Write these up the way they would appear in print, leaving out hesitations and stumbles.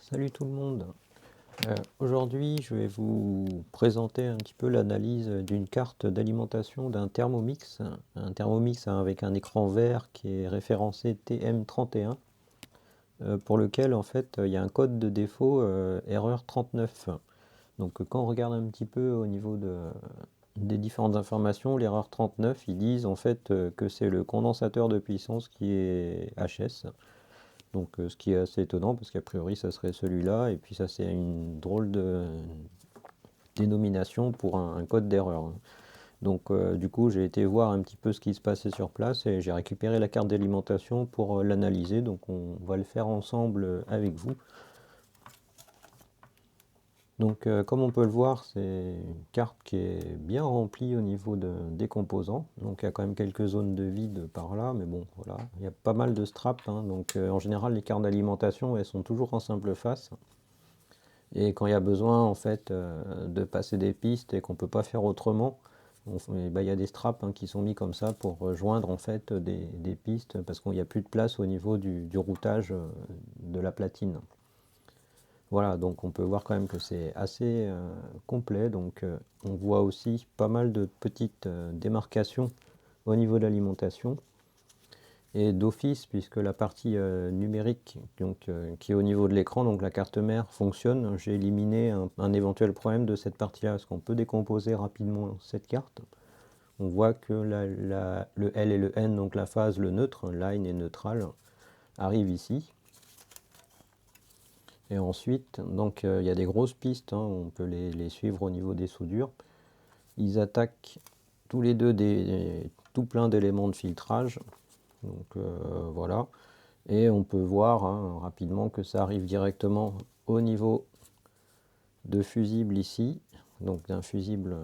Salut tout le monde. Aujourd'hui, je vais vous présenter un petit peu l'analyse d'une carte d'alimentation d'un Thermomix. Un Thermomix avec un écran vert qui est référencé TM31, pour lequel en fait il y a un code de défaut erreur 39. Donc quand on regarde un petit peu au niveau des différentes informations, l'erreur 39, ils disent en fait que c'est le condensateur de puissance qui est HS. Donc ce qui est assez étonnant parce qu'a priori ça serait celui-là et puis ça c'est une drôle de dénomination pour un code d'erreur. Donc du coup j'ai été voir un petit peu ce qui se passait sur place et j'ai récupéré la carte d'alimentation pour l'analyser. Donc on va le faire ensemble avec vous. Donc comme on peut le voir, c'est une carte qui est bien remplie au niveau des composants. Donc il y a quand même quelques zones de vide par là, mais bon voilà, il y a pas mal de straps, hein. Donc en général les cartes d'alimentation elles sont toujours en simple face. Et quand il y a besoin en fait de passer des pistes et qu'on ne peut pas faire autrement, il y a des straps, hein, qui sont mis comme ça pour rejoindre en fait des pistes parce qu'il n'y a plus de place au niveau du routage de la platine. Voilà, donc on peut voir quand même que c'est assez complet. Donc on voit aussi pas mal de petites démarcations au niveau de l'alimentation. Et d'office, puisque la partie numérique donc, qui est au niveau de l'écran, donc la carte mère fonctionne, j'ai éliminé un éventuel problème de cette partie-là, parce qu'on peut décomposer rapidement cette carte. On voit que le L et le N, donc la phase, le neutre, line et neutral, arrivent ici. Et ensuite, donc il y a des grosses pistes, hein, on peut les suivre au niveau des soudures. Ils attaquent tous les deux tout plein d'éléments de filtrage. Donc voilà. Et on peut voir, hein, rapidement que ça arrive directement au niveau de fusible ici. Donc d'un fusible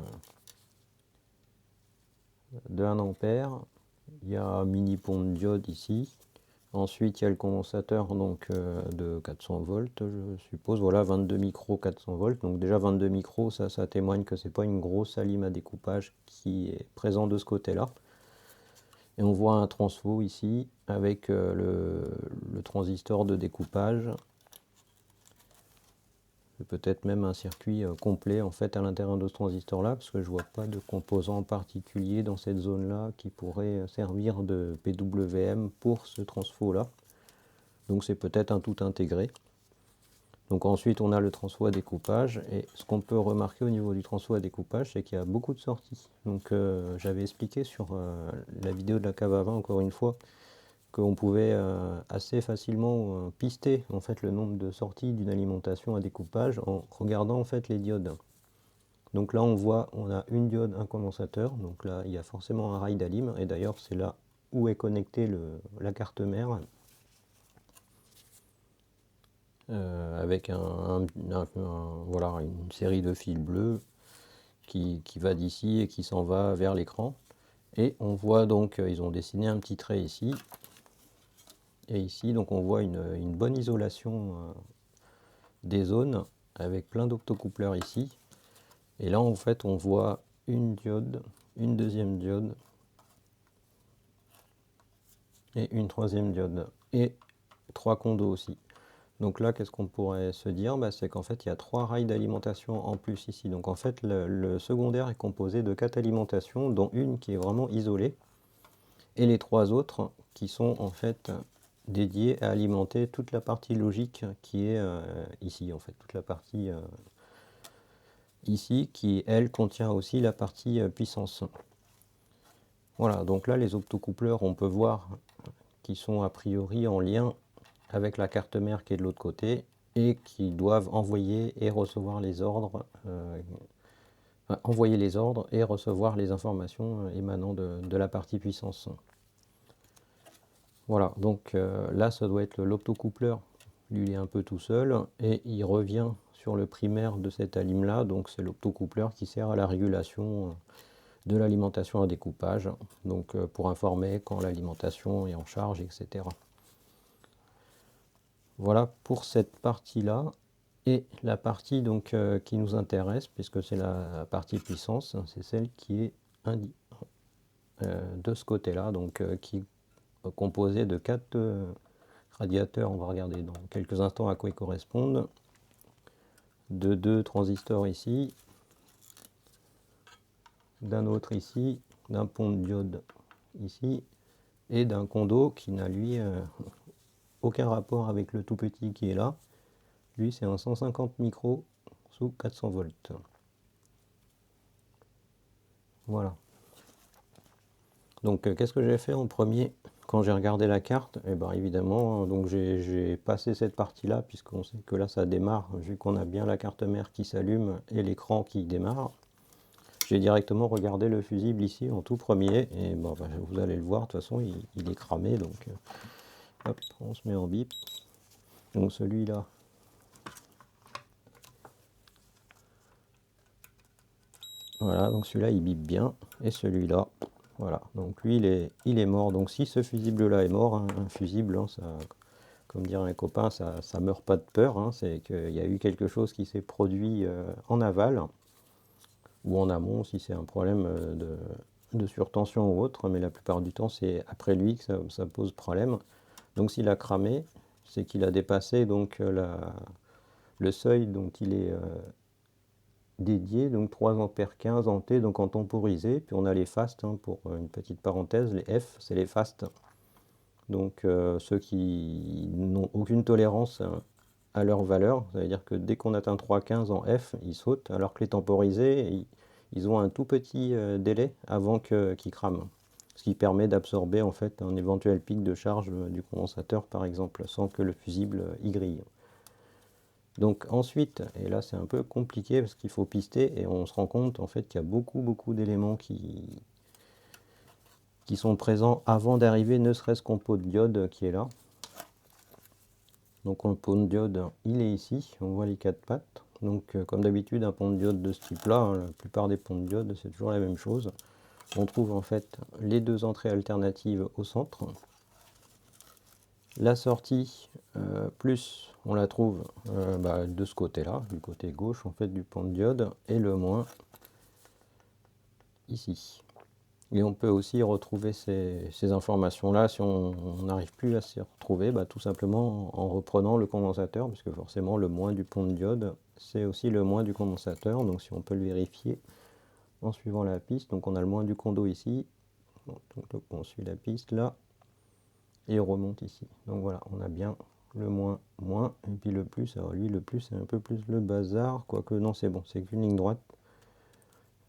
de 1 ampère. Il y a un mini pont de diode ici. Ensuite, il y a le condensateur donc, de 400 volts, je suppose. Voilà, 22 micros, 400 volts. Donc déjà 22 micros, ça témoigne que c'est pas une grosse alim à découpage qui est présent de ce côté-là. Et on voit un transfo ici avec le transistor de découpage. Peut-être même un circuit complet en fait à l'intérieur de ce transistor là, parce que je vois pas de composant particulier dans cette zone là qui pourrait servir de PWM pour ce transfo là. Donc c'est peut-être un tout intégré. Donc ensuite on a le transfo à découpage, et ce qu'on peut remarquer au niveau du transfo à découpage, c'est qu'il y a beaucoup de sorties. Donc j'avais expliqué sur la vidéo de la cave à vin encore une fois qu'on pouvait assez facilement pister en fait le nombre de sorties d'une alimentation à découpage en regardant en fait les diodes. Donc là on voit, on a une diode, un condensateur, donc là il y a forcément un rail d'alim, et d'ailleurs c'est là où est connectée la carte mère, avec voilà, une série de fils bleus qui va d'ici et qui s'en va vers l'écran. Et on voit donc, ils ont dessiné un petit trait ici, et ici donc on voit une bonne isolation des zones avec plein d'optocoupleurs ici. Et là en fait on voit une diode, une deuxième diode et une troisième diode, et trois condos aussi. Donc là qu'est-ce qu'on pourrait se dire, c'est qu'en fait il y a trois rails d'alimentation en plus ici. Donc en fait le secondaire est composé de 4 alimentations, dont une qui est vraiment isolée, et les trois autres qui sont en fait dédiées à alimenter toute la partie logique qui est ici, en fait toute la partie ici qui elle contient aussi la partie puissance. Voilà, donc là les optocoupleurs on peut voir qui sont a priori en lien avec la carte mère qui est de l'autre côté, et qui doivent envoyer et recevoir les ordres, envoyer les ordres et recevoir les informations émanant de la partie puissance. Voilà, donc là ça doit être l'optocoupleur, lui il est un peu tout seul, et il revient sur le primaire de cette alim là, donc c'est l'optocoupleur qui sert à la régulation de l'alimentation à découpage, donc pour informer quand l'alimentation est en charge, etc. Voilà pour cette partie là. Et la partie donc qui nous intéresse, puisque c'est la partie puissance, c'est celle qui est de ce côté là, donc qui est composée de 4 radiateurs, on va regarder dans quelques instants à quoi ils correspondent, de 2 transistors ici, d'un autre ici, d'un pont de diode ici, et d'un condo qui n'a lui aucun rapport avec le tout petit qui est là. Lui c'est un 150 micros sous 400 volts. Voilà. Donc qu'est-ce que j'ai fait en premier quand j'ai regardé la carte? Et bien évidemment, donc j'ai passé cette partie-là, puisqu'on sait que là ça démarre, vu qu'on a bien la carte mère qui s'allume et l'écran qui démarre. J'ai directement regardé le fusible ici en tout premier, et bon, bah, vous allez le voir, de toute façon il est cramé, donc hop, on se met en bip. Donc celui-là, voilà, donc celui-là il bip bien, et celui-là, voilà, donc lui il est mort. Donc si ce fusible-là est mort, hein, un fusible, hein, ça, comme dirait un copain, ça meurt pas de peur, hein, c'est qu'il y a eu quelque chose qui s'est produit en aval, ou en amont si c'est un problème de surtension ou autre, mais la plupart du temps c'est après lui que ça pose problème. Donc s'il a cramé, c'est qu'il a dépassé donc le seuil dont il est dédié, donc 3 ampères 15 en T, donc en temporisé. Puis on a les fast, hein, pour une petite parenthèse, les F, c'est les fast. Donc ceux qui n'ont aucune tolérance à leur valeur, ça veut dire que dès qu'on atteint 3,15 en F, ils sautent, alors que les temporisés, ils ont un tout petit délai avant qu'ils crament. Ce qui permet d'absorber en fait un éventuel pic de charge du condensateur par exemple, sans que le fusible y grille. Donc ensuite, et là c'est un peu compliqué parce qu'il faut pister et on se rend compte en fait qu'il y a beaucoup d'éléments qui sont présents avant d'arriver, ne serait-ce qu'en pot de diode qui est là. Donc le pont de diode, il est ici, on voit les 4 pattes. Donc comme d'habitude, un pont de diode de ce type-là, hein, la plupart des ponts de diode, c'est toujours la même chose. On trouve en fait les 2 entrées alternatives au centre. La sortie, plus, on la trouve de ce côté-là, du côté gauche en fait du pont de diode, et le moins ici. Et on peut aussi retrouver ces informations-là si on n'arrive plus à s'y retrouver, tout simplement en reprenant le condensateur, puisque forcément le moins du pont de diode, c'est aussi le moins du condensateur. Donc si on peut le vérifier en suivant la piste, donc on a le moins du condo ici, donc on suit la piste là, et on remonte ici. Donc voilà, on a bien le moins, et puis le plus. Alors lui, le plus, c'est un peu plus le bazar, quoique non, c'est bon, c'est qu'une ligne droite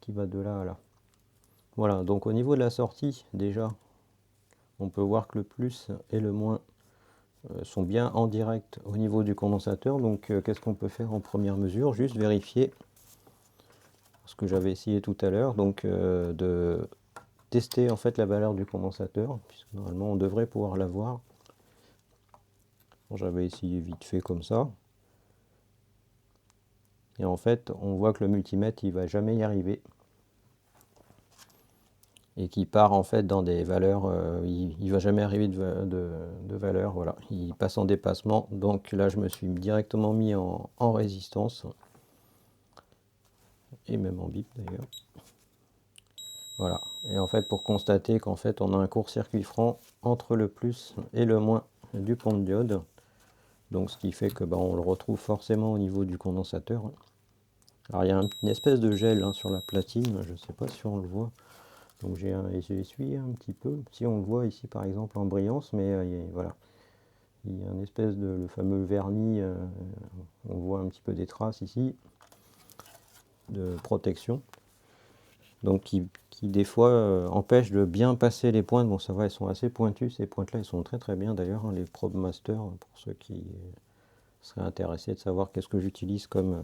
qui va de là à là. Voilà, donc au niveau de la sortie, déjà, on peut voir que le plus et le moins sont bien en direct au niveau du condensateur. Donc qu'est-ce qu'on peut faire en première mesure? Juste vérifier ce que j'avais essayé tout à l'heure, donc de tester en fait la valeur du condensateur, puisque normalement on devrait pouvoir la voir. Bon, j'avais essayé vite fait comme ça. Et en fait, on voit que le multimètre, il va jamais y arriver. Et qui part en fait dans des valeurs, il ne va jamais arriver de valeur, voilà, il passe en dépassement. Donc là je me suis directement mis en résistance, et même en bip d'ailleurs. Voilà, et en fait pour constater qu'en fait on a un court-circuit franc entre le plus et le moins du pont de diode. Donc ce qui fait que on le retrouve forcément au niveau du condensateur. Alors il y a une espèce de gel, hein, sur la platine, je ne sais pas si on le voit. Donc j'ai essuyé un petit peu, si on le voit ici par exemple en brillance, mais voilà, il y a une espèce de le fameux vernis, on voit un petit peu des traces ici de protection, donc qui des fois empêche de bien passer les pointes. Bon, ça va, elles sont assez pointues ces pointes là, elles sont très bien d'ailleurs, hein, les ProbeMaster, pour ceux qui seraient intéressés de savoir qu'est-ce que j'utilise comme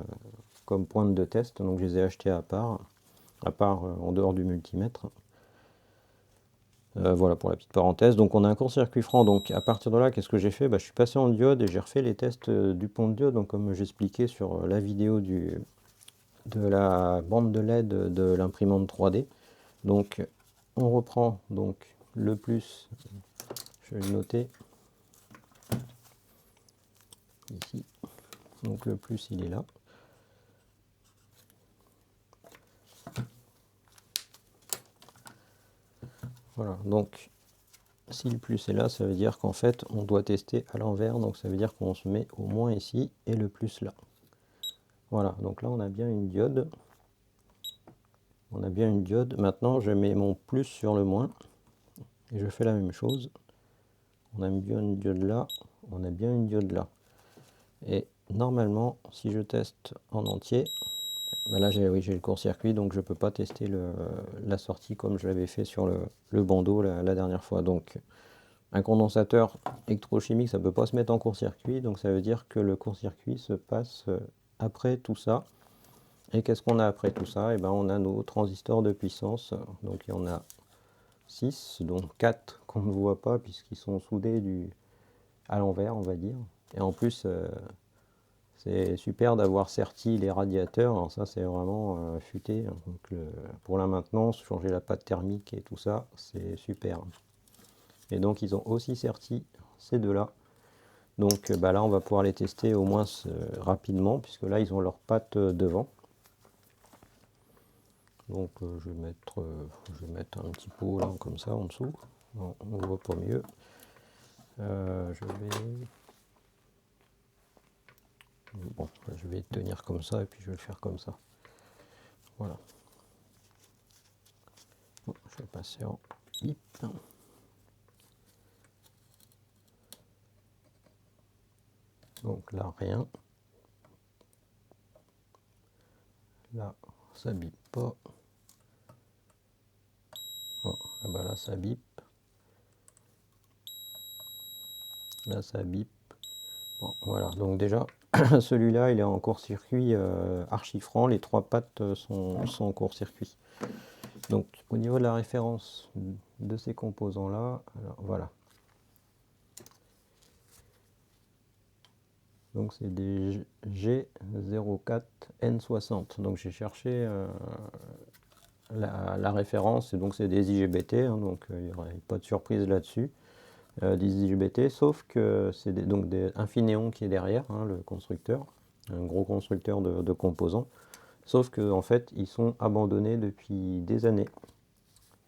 pointe de test. Donc je les ai achetées à part en dehors du multimètre. Voilà pour la petite parenthèse. Donc on a un court-circuit franc. Donc à partir de là, qu'est-ce que j'ai fait? Je suis passé en diode et j'ai refait les tests du pont de diode. Donc comme j'expliquais sur la vidéo de la bande de LED de l'imprimante 3D. Donc on reprend donc le plus, je vais le noter ici. Donc le plus il est là. Voilà, donc si le plus est là, ça veut dire qu'en fait on doit tester à l'envers, donc ça veut dire qu'on se met au moins ici et le plus là. Voilà, donc là on a bien une diode. On a bien une diode. Maintenant je mets mon plus sur le moins et je fais la même chose. On a bien une diode là, on a bien une diode là. Et normalement, si je teste en entier, ben là j'ai oui, j'ai le court-circuit, donc je ne peux pas tester la sortie comme je l'avais fait sur le bandeau la dernière fois. Donc un condensateur électrochimique, ça ne peut pas se mettre en court-circuit, donc ça veut dire que le court-circuit se passe après tout ça. Et qu'est-ce qu'on a après tout ça? Et ben on a nos transistors de puissance, donc il y en a 6, dont 4 qu'on ne voit pas puisqu'ils sont soudés à l'envers, on va dire. Et en plus, c'est super d'avoir serti les radiateurs. Alors ça, c'est vraiment futé. Donc pour la maintenance, changer la pâte thermique et tout ça, c'est super. Et donc, ils ont aussi serti ces deux-là. Donc bah là, on va pouvoir les tester au moins rapidement, puisque là, ils ont leur pâte devant. Donc je vais mettre un petit pot là, comme ça, en dessous. Non, on ne voit pas mieux. Bon, je vais tenir comme ça et puis je vais le faire comme ça. Voilà. Bon, je vais passer en bip. Donc là, rien. Là, ça bip pas. Bon, ah bah là, ça bip. Là, ça bip. Bon, voilà. Donc déjà, celui-là, il est en court-circuit archi franc. Les trois pattes sont en court-circuit. Donc, au niveau de la référence de ces composants-là, voilà. Donc, c'est des G04N60. Donc, j'ai cherché la référence, et donc c'est des IGBT, hein, donc il n'y aurait pas de surprise là-dessus. Des IGBT, sauf que c'est donc Infineon qui est derrière, hein, le constructeur, un gros constructeur de composants. Sauf que en fait, ils sont abandonnés depuis des années.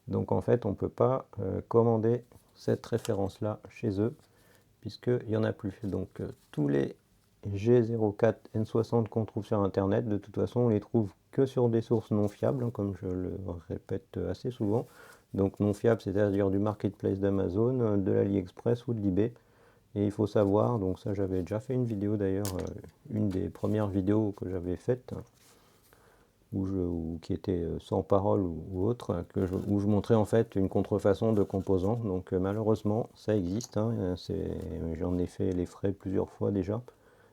Donc en fait, on ne peut pas commander cette référence-là chez eux, puisqu'il n'y en a plus. Donc tous les G04N60 qu'on trouve sur Internet, de toute façon, on les trouve que sur des sources non fiables, hein, comme je le répète assez souvent. Donc non fiable, c'est-à-dire du marketplace d'Amazon, de l'AliExpress ou de l'eBay. Et il faut savoir, donc ça j'avais déjà fait une vidéo d'ailleurs, une des premières vidéos que j'avais faites, qui était sans parole ou autre, où je montrais en fait une contrefaçon de composants. Donc malheureusement ça existe, hein, j'en ai fait les frais plusieurs fois déjà.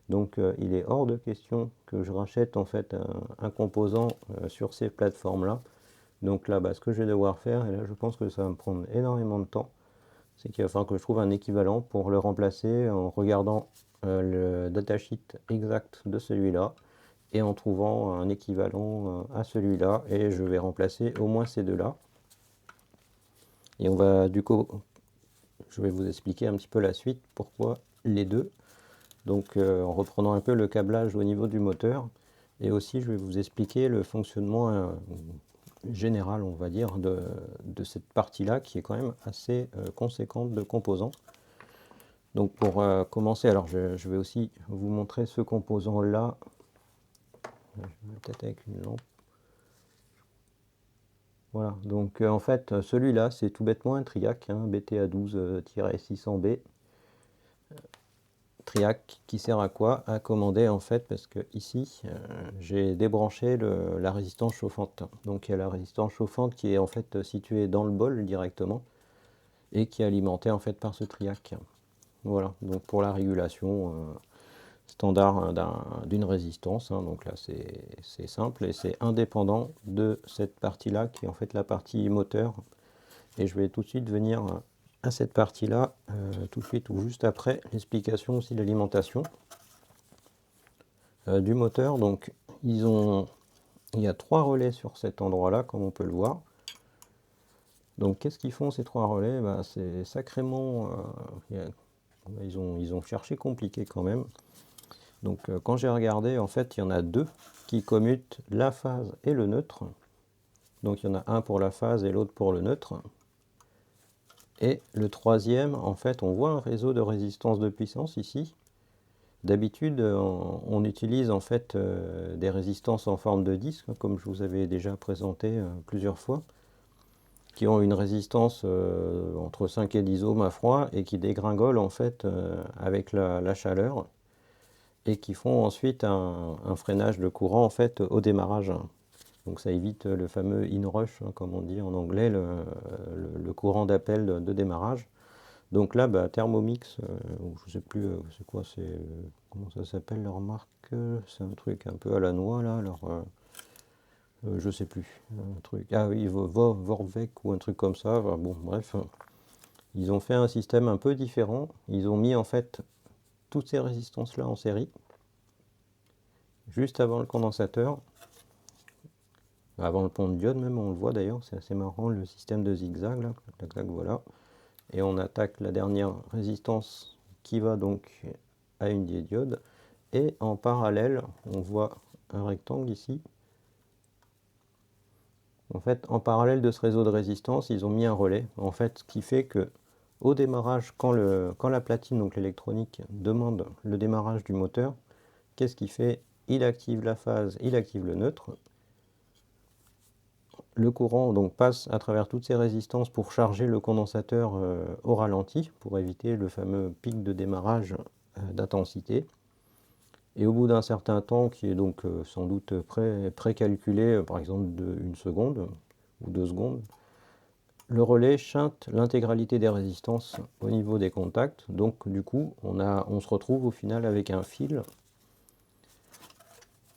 Donc il est hors de question que je rachète en fait un composant sur ces plateformes-là. Donc là, bah, ce que je vais devoir faire, et là je pense que ça va me prendre énormément de temps, c'est qu'il va falloir que je trouve un équivalent pour le remplacer en regardant le datasheet exact de celui-là et en trouvant un équivalent à celui-là, et je vais remplacer au moins ces deux-là. Et on va du coup, je vais vous expliquer un petit peu la suite, pourquoi les deux. Donc en reprenant un peu le câblage au niveau du moteur, et aussi je vais vous expliquer le fonctionnement général, on va dire, de cette partie-là, qui est quand même assez conséquente de composants. Donc pour commencer, alors je vais aussi vous montrer ce composant-là. Je vais peut-être avec une lampe. Voilà, donc en fait, celui-là, c'est tout bêtement un TRIAC, hein, BTA12-600B. TRIAC qui sert à quoi? À commander en fait, parce que ici j'ai débranché la résistance chauffante. Donc il y a la résistance chauffante qui est en fait située dans le bol directement et qui est alimentée en fait par ce TRIAC. Voilà, donc pour la régulation standard d'une résistance, hein, donc là c'est simple et c'est indépendant de cette partie-là qui est en fait la partie moteur. Et je vais tout de suite venir à cette partie-là, tout de suite ou juste après l'explication aussi de l'alimentation du moteur. Donc il y a trois relais sur cet endroit-là, comme on peut le voir. Donc qu'est-ce qu'ils font ces trois relais? Bah, c'est sacrément... ils ont cherché compliqué quand même. Donc quand j'ai regardé, en fait, il y en a deux qui commutent la phase et le neutre. Donc il y en a un pour la phase et l'autre pour le neutre. Et le troisième, en fait, on voit un réseau de résistance de puissance ici. D'habitude, on utilise en fait des résistances en forme de disque, comme je vous avais déjà présenté plusieurs fois, qui ont une résistance entre 5 et 10 ohms à froid et qui dégringolent en fait avec la chaleur et qui font ensuite un freinage de courant en fait au démarrage. Donc ça évite le fameux in-rush, comme on dit en anglais, le courant d'appel de démarrage. Donc là, bah, Thermomix, je sais plus, c'est quoi, comment ça s'appelle leur marque? C'est un truc un peu à la noix là, je sais plus, un truc. Ah oui, Vorvec ou un truc comme ça. Enfin, bon, bref, ils ont fait un système un peu différent. Ils ont mis en fait toutes ces résistances là en série, juste avant le condensateur, avant le pont de diode même, on le voit d'ailleurs, c'est assez marrant le système de zigzag là, tac, tac, voilà. Et on attaque la dernière résistance qui va donc à une des diodes. Et en parallèle, on voit un rectangle ici. En fait, en parallèle de ce réseau de résistance, ils ont mis un relais. En fait, ce qui fait que au démarrage, quand la platine, donc l'électronique, demande le démarrage du moteur, qu'est-ce qu'il fait? Il active la phase, il active le neutre. Le courant donc passe à travers toutes ces résistances pour charger le condensateur au ralenti, pour éviter le fameux pic de démarrage d'intensité. Et au bout d'un certain temps, qui est donc sans doute précalculé, par exemple de 1 seconde ou 2 secondes, le relais chinte l'intégralité des résistances au niveau des contacts. Donc du coup, on se retrouve au final avec un fil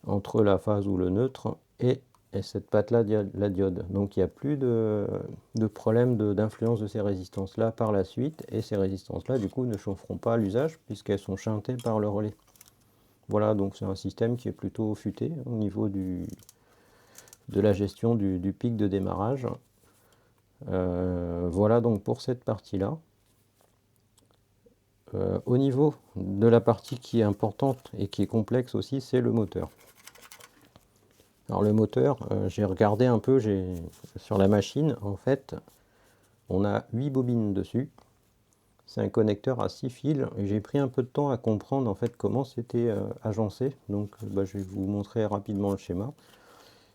entre la phase ou le neutre et cette patte-là, la diode. Donc il n'y a plus de problème d'influence de ces résistances-là par la suite. Et ces résistances-là, du coup, ne chaufferont pas à l'usage puisqu'elles sont chantées par le relais. Voilà, donc c'est un système qui est plutôt futé au niveau de la gestion du pic de démarrage. Voilà donc pour cette partie-là. Au niveau de la partie qui est importante et qui est complexe aussi, c'est le moteur. Alors le moteur, j'ai regardé un peu sur la machine, en fait, on a 8 bobines dessus. C'est un connecteur à 6 fils et j'ai pris un peu de temps à comprendre en fait comment c'était agencé. Donc bah, je vais vous montrer rapidement le schéma.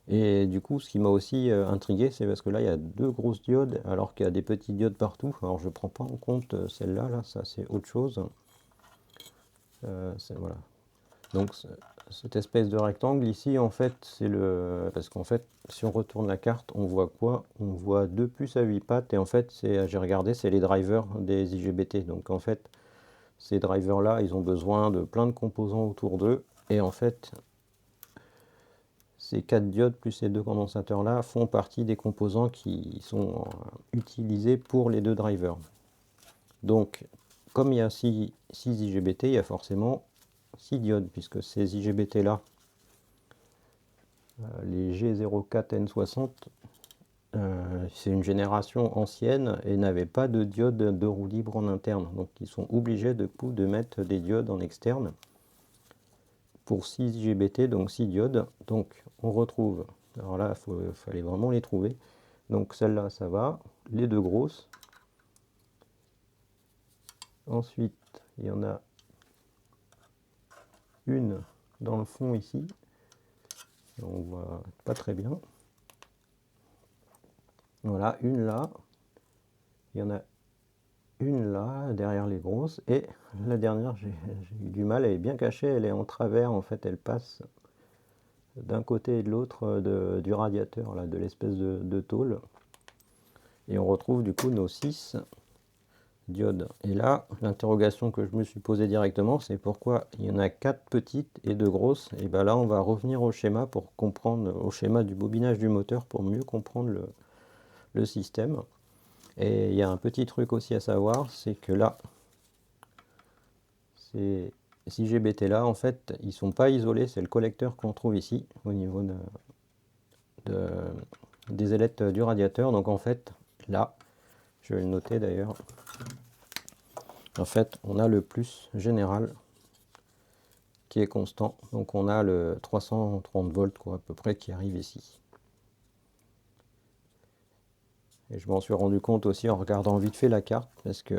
Et du coup, ce qui m'a aussi intrigué, c'est parce que là, il y a 2 grosses diodes, alors qu'il y a des petites diodes partout. Alors, je ne prends pas en compte celle-là, là, ça c'est autre chose. Voilà. Donc, cette espèce de rectangle ici, en fait, c'est le. Parce qu'en fait, si on retourne la carte, on voit quoi? On voit 2 puces à 8 pattes, et en fait, j'ai regardé, c'est les drivers des IGBT. Donc, en fait, ces drivers-là, ils ont besoin de plein de composants autour d'eux, et en fait, ces 4 diodes plus ces 2 condensateurs-là font partie des composants qui sont utilisés pour les 2 drivers. Donc, comme il y a 6 IGBT, il y a forcément 6 diodes, puisque ces IGBT-là, les G04N60, c'est une génération ancienne et n'avaient pas de diode de roue libre en interne. Donc, ils sont obligés de mettre des diodes en externe pour 6 IGBT, donc 6 diodes. Donc on retrouve, alors là il fallait vraiment les trouver. Donc celle-là ça va, les 2 grosses. Ensuite il y en a une dans le fond ici, on voit pas très bien. Voilà, une là, il y en a une là, derrière les grosses, et la dernière j'ai eu du mal, elle est bien cachée, elle est en travers, en fait elle passe d'un côté et de l'autre du radiateur, là, de l'espèce de tôle. Et on retrouve du coup nos 6 diodes. Et là, l'interrogation que je me suis posée directement, c'est pourquoi il y en a 4 petites et 2 grosses. Et bien là, on va revenir au schéma pour comprendre, au schéma du bobinage du moteur pour mieux comprendre le système. Et il y a un petit truc aussi à savoir, c'est que là, ces IGBT là, en fait, ils sont pas isolés, c'est le collecteur qu'on trouve ici, au niveau des ailettes du radiateur. Donc en fait, là, je vais le noter d'ailleurs, en fait, on a le plus général qui est constant. Donc on a le 330 volts quoi, à peu près qui arrive ici. Et je m'en suis rendu compte aussi en regardant vite fait la carte, parce que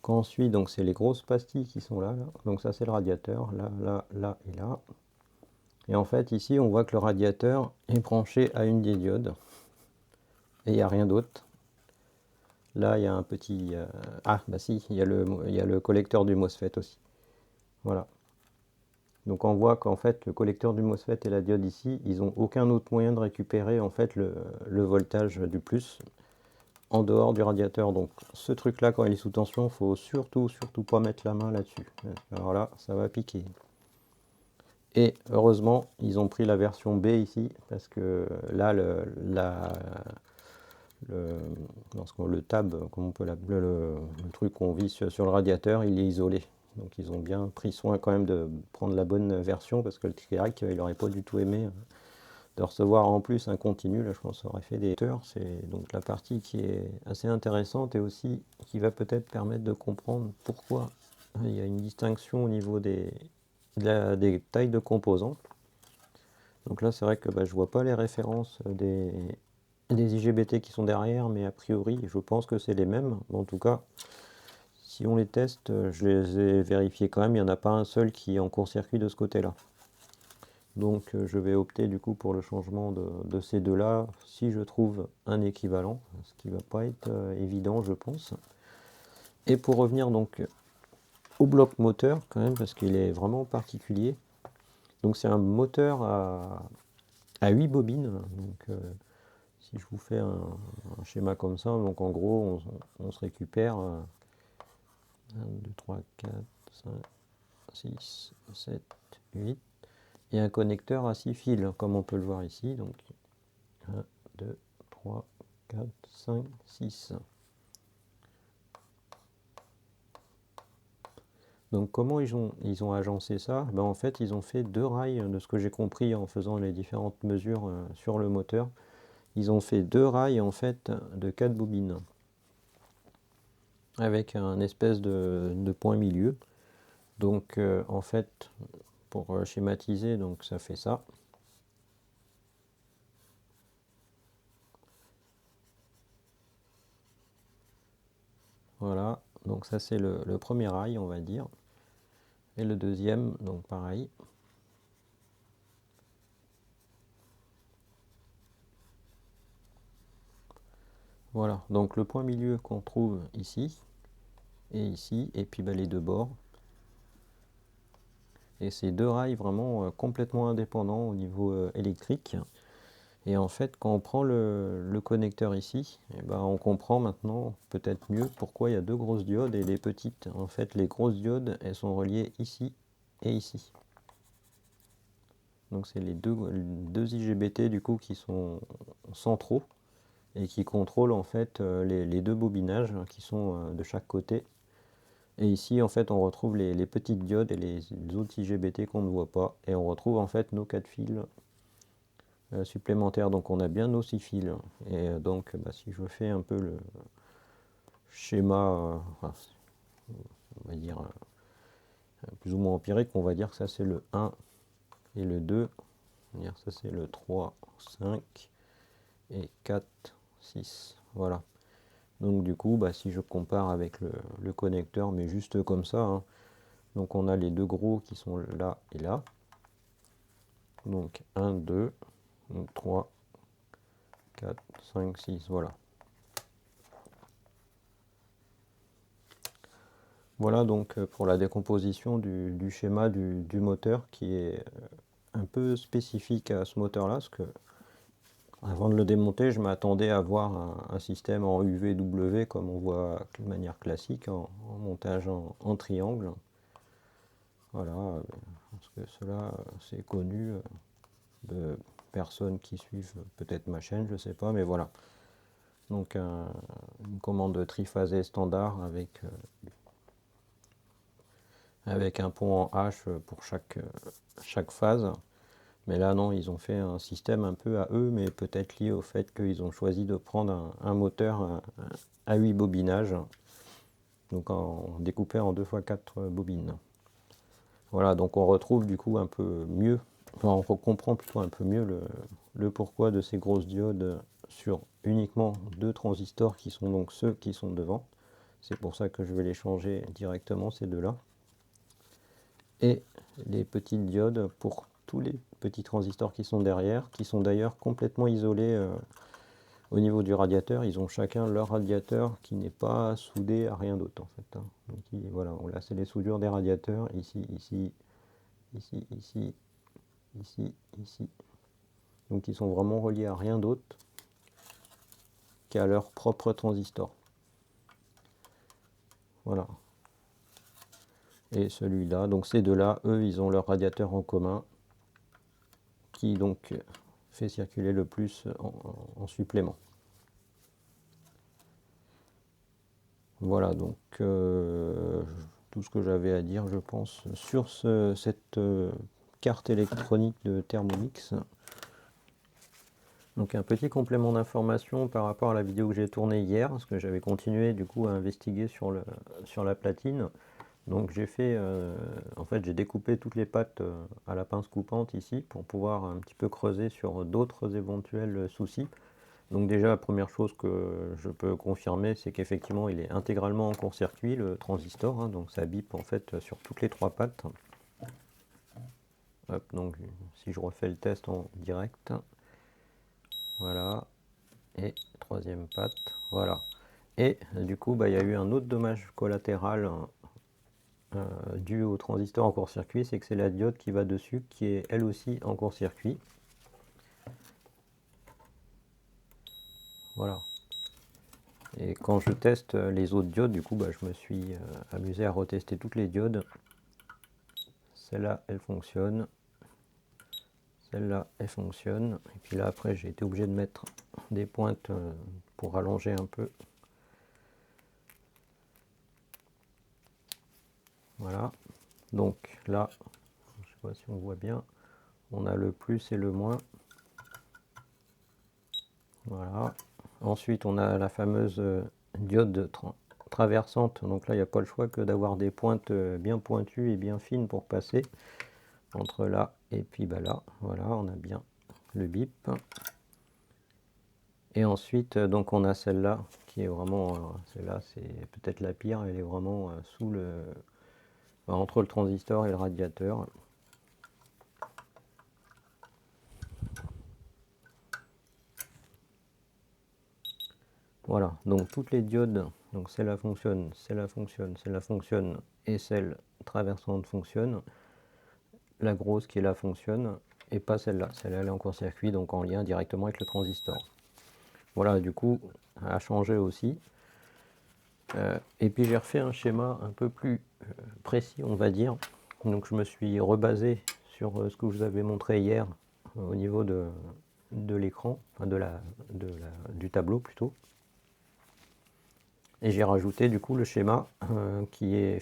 quand on suit, donc c'est les grosses pastilles qui sont là. Donc ça c'est le radiateur, là, là, là et là. Et en fait ici on voit que le radiateur est branché à une des diodes. Et il n'y a rien d'autre. Là il y a un petit... Ah bah si, il y a le collecteur du MOSFET aussi. Voilà. Donc on voit qu'en fait le collecteur du MOSFET et la diode ici, ils n'ont aucun autre moyen de récupérer en fait le voltage du plus en dehors du radiateur. Donc ce truc là quand il est sous tension, faut surtout pas mettre la main là-dessus. Alors là, ça va piquer. Et heureusement, ils ont pris la version B ici, parce que là, le tab, comme on peut l'appeler, le truc qu'on vit sur le radiateur, il est isolé. Donc ils ont bien pris soin quand même de prendre la bonne version, parce que le Triac, il n'aurait pas du tout aimé de recevoir en plus un continu. Là, je pense que ça aurait fait des heures. C'est donc la partie qui est assez intéressante et aussi qui va peut-être permettre de comprendre pourquoi il y a une distinction au niveau des tailles de composants. Donc là, c'est vrai que bah, je vois pas les références des IGBT qui sont derrière, mais a priori, je pense que c'est les mêmes. En tout cas, si on les teste, je les ai vérifiés quand même, il n'y en a pas un seul qui est en court-circuit de ce côté-là. Donc je vais opter du coup pour le changement de ces deux-là, si je trouve un équivalent, ce qui ne va pas être évident, je pense. Et pour revenir donc au bloc moteur, quand même, parce qu'il est vraiment particulier. Donc c'est un moteur à 8 bobines. Donc si je vous fais un schéma comme ça, donc en gros on se récupère 1, 2, 3, 4, 5, 6, 7, 8 et un connecteur à 6 fils, comme on peut le voir ici. Donc 1, 2, 3, 4, 5, 6. Donc comment ils ont agencé ça? Ben, en fait ils ont fait deux rails, de ce que j'ai compris en faisant les différentes mesures sur le moteur. Ils ont fait deux rails en fait de 4 bobines avec un espèce de point milieu. Donc en fait pour schématiser, donc ça fait ça. Voilà, donc ça c'est le premier rail on va dire. Et le deuxième, donc pareil. Voilà, donc le point milieu qu'on trouve ici, et puis bah, les deux bords. Et c'est deux rails vraiment complètement indépendants au niveau électrique. Et en fait, quand on prend le connecteur ici, eh ben, on comprend maintenant peut-être mieux pourquoi il y a deux grosses diodes et des petites. En fait, les grosses diodes, elles sont reliées ici et ici. Donc c'est les deux IGBT du coup qui sont centraux et qui contrôlent en fait les deux bobinages qui sont de chaque côté. Et ici en fait on retrouve les petites diodes et les autres IGBT qu'on ne voit pas. Et on retrouve en fait nos 4 fils supplémentaires. Donc on a bien nos 6 fils. Et donc bah, si je fais un peu le schéma, enfin, on va dire plus ou moins empirique, on va dire que ça c'est le 1 et le 2. Ça c'est le 3, 5 et 4, 6. Voilà. Donc du coup, bah, si je compare avec le connecteur, mais juste comme ça, hein, donc on a les deux gros qui sont là et là. Donc 1, 2, donc 3, 4, 5, 6, voilà. Voilà donc pour la décomposition du schéma du moteur qui est un peu spécifique à ce moteur-là, parce que avant de le démonter, je m'attendais à voir un système en UVW comme on voit de manière classique, en montage en triangle. Voilà, parce que cela c'est connu de personnes qui suivent peut-être ma chaîne, je sais pas, mais voilà. Donc une commande triphasée standard avec un pont en H pour chaque phase. Mais là non, ils ont fait un système un peu à eux, mais peut-être lié au fait qu'ils ont choisi de prendre un moteur à 8 bobinages, donc découpé en 2 x 4 bobines. Voilà, donc on retrouve du coup un peu mieux, enfin on comprend plutôt un peu mieux le pourquoi de ces grosses diodes sur uniquement 2 transistors qui sont donc ceux qui sont devant. C'est pour ça que je vais les changer directement, ces deux-là. Et les petites diodes pour tous les petits transistors qui sont derrière, qui sont d'ailleurs complètement isolés au niveau du radiateur. Ils ont chacun leur radiateur qui n'est pas soudé à rien d'autre en fait, hein. Donc voilà, là c'est les soudures des radiateurs, ici, ici, ici, ici, ici, ici. Donc ils sont vraiment reliés à rien d'autre qu'à leur propre transistor. Voilà. Et celui-là, donc ces deux-là, eux, ils ont leur radiateur en commun qui donc fait circuler le plus en supplément. Voilà donc tout ce que j'avais à dire, je pense, sur cette carte électronique de Thermomix. Donc un petit complément d'information par rapport à la vidéo que j'ai tournée hier, parce que j'avais continué du coup à investiguer sur la platine. Donc j'ai fait, en fait j'ai découpé toutes les pattes à la pince coupante ici pour pouvoir un petit peu creuser sur d'autres éventuels soucis. Donc déjà la première chose que je peux confirmer, c'est qu'effectivement il est intégralement en court-circuit le transistor, hein, donc ça bip en fait sur toutes les 3 pattes. Hop, donc si je refais le test en direct, voilà, et troisième patte, voilà. Et du coup il y a eu un autre dommage collatéral dû au transistor en court-circuit, c'est que c'est la diode qui va dessus qui est elle aussi en court-circuit. Voilà. Et quand je teste les autres diodes, du coup, je me suis amusé à retester toutes les diodes. Celle-là, elle fonctionne. Celle-là, elle fonctionne. Et puis là, après, j'ai été obligé de mettre des pointes pour rallonger un peu. Voilà. Donc là, je ne sais pas si on voit bien, on a le plus et le moins. Voilà. Ensuite, on a la fameuse diode traversante. Donc là, il n'y a pas le choix que d'avoir des pointes bien pointues et bien fines pour passer entre là et puis là. Voilà, on a bien le bip. Et ensuite, donc on a celle-là qui est vraiment, celle-là c'est peut-être la pire, elle est vraiment sous entre le transistor et le radiateur. Voilà, donc toutes les diodes, donc celle-là fonctionne, celle-là fonctionne, celle-là fonctionne, et celle traversante fonctionne. La grosse qui est là fonctionne, et pas celle-là. Celle-là elle est en court-circuit, donc en lien directement avec le transistor. Voilà, du coup, elle a changé aussi. Et puis j'ai refait un schéma un peu plus précis, on va dire. Donc je me suis rebasé sur ce que je vous avais montré hier au niveau de l'écran, enfin du tableau plutôt. Et j'ai rajouté du coup le schéma qui est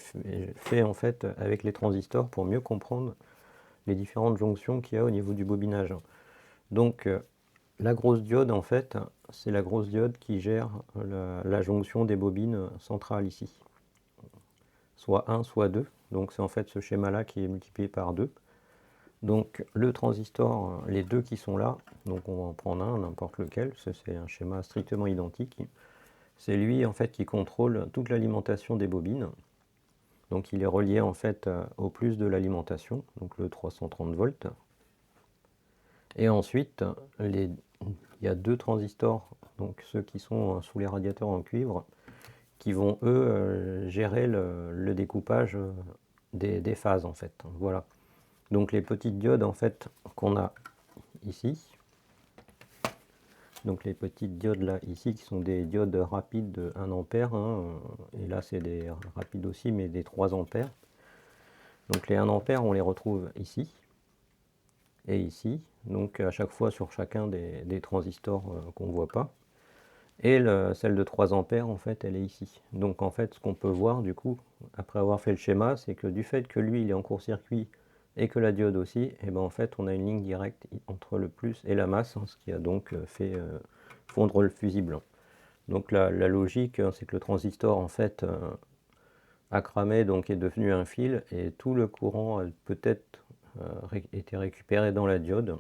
fait en fait avec les transistors pour mieux comprendre les différentes jonctions qu'il y a au niveau du bobinage. Donc la grosse diode en fait, c'est la grosse diode qui gère la jonction des bobines centrales ici. Soit 1, soit 2. Donc c'est en fait ce schéma-là qui est multiplié par 2. Donc le transistor, les deux qui sont là, donc on va en prendre un, n'importe lequel, c'est un schéma strictement identique. C'est lui en fait qui contrôle toute l'alimentation des bobines. Donc il est relié en fait au plus de l'alimentation, donc le 330 volts. Et ensuite, il y a 2 transistors, donc ceux qui sont sous les radiateurs en cuivre, qui vont eux gérer le découpage des phases en fait. Voilà. Donc les petites diodes en fait qu'on a ici, donc les petites diodes là ici qui sont des diodes rapides de 1 ampère, hein, et là c'est des rapides aussi mais des 3 ampères. Donc les 1 ampère on les retrouve ici et ici, donc à chaque fois sur chacun des transistors qu'on ne voit pas. Et celle de 3 ampères en fait elle est ici. Donc en fait ce qu'on peut voir du coup après avoir fait le schéma, c'est que du fait que lui il est en court-circuit et que la diode aussi, et ben en fait on a une ligne directe entre le plus et la masse, hein, ce qui a donc fait fondre le fusible. Donc la logique, c'est que le transistor en fait a cramé, donc est devenu un fil, et tout le courant a peut-être été récupéré dans la diode,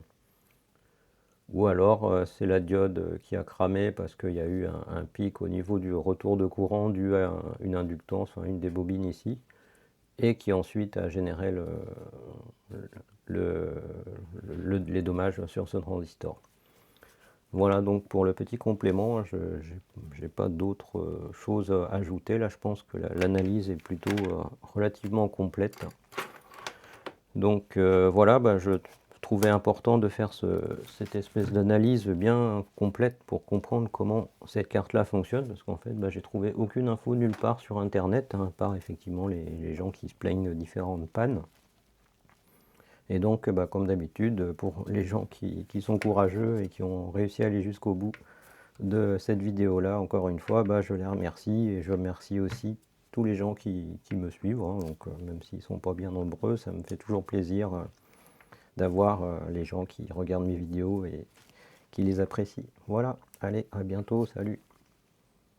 Ou alors c'est la diode qui a cramé parce qu'il y a eu un pic au niveau du retour de courant dû à une inductance, enfin, une des bobines ici, et qui ensuite a généré le- les dommages sur ce transistor. Voilà donc pour le petit complément, je n'ai pas d'autres choses à ajouter. Là, je pense que l'analyse est plutôt relativement complète. Donc voilà, bah, je trouvais important de faire cette espèce d'analyse bien complète pour comprendre comment cette carte-là fonctionne, parce qu'en fait, bah, j'ai trouvé aucune info nulle part sur Internet, hein, à part effectivement les gens qui se plaignent de différentes pannes. Et donc, bah, comme d'habitude, pour les gens qui sont courageux et qui ont réussi à aller jusqu'au bout de cette vidéo-là, encore une fois, bah, je les remercie et je remercie aussi tous les gens qui me suivent, hein. Donc, même s'ils ne sont pas bien nombreux, ça me fait toujours plaisir d'avoir les gens qui regardent mes vidéos et qui les apprécient. Voilà, allez, à bientôt, salut.